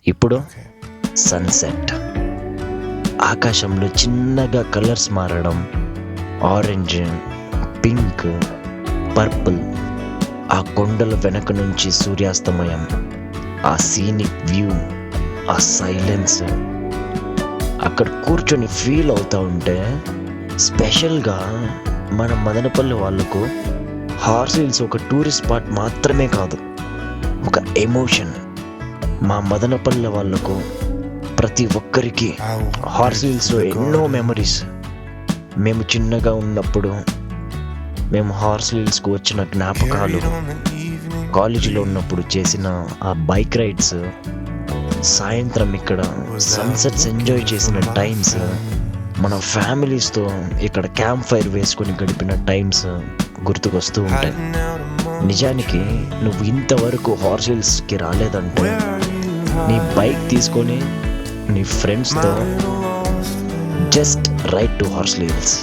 ఇప్పుడు సన్సెట్. ఆకాశంలో చిన్నగా కలర్స్ మారడం, ఆరెంజ్, పింక్, పర్పుల్. ఆ కొండల వెనక నుంచి సూర్యాస్తమయం, ఆ సీనిక్ వ్యూ, ఆ సైలెన్స్. అక్కడ కూర్చొని ఫీల్ అవుతూ ఉంటే స్పెషల్గా మన మదనపల్లి వాళ్ళకు హార్స్ హిల్స్ ఒక టూరిస్ట్ స్పాట్ మాత్రమే కాదు, ఒక ఎమోషన్. మా మదనపల్లి వాళ్ళకు ప్రతి ఒక్కరికి హార్స్ హిల్స్లో ఎన్నో మెమరీస్. మేము చిన్నగా ఉన్నప్పుడు మేము హార్స్ హిల్స్కు వచ్చిన జ్ఞాపకాలు, కాలేజీలో ఉన్నప్పుడు చేసిన ఆ బైక్ రైడ్స్, సాయంత్రం ఇక్కడ సన్సెట్స్ ఎంజాయ్ చేసిన టైమ్స్, మన ఫ్యామిలీస్తో ఇక్కడ క్యాంప్ ఫైర్ వేసుకొని గడిపిన టైమ్స్ గుర్తుకొస్తూ ఉంటాయి. నిజానికి నువ్వు ఇంతవరకు హార్స్ హిల్స్కి రాలేదంటే నీ బైక్ తీసుకొని నీ ఫ్రెండ్స్తో just ride to Horse hills.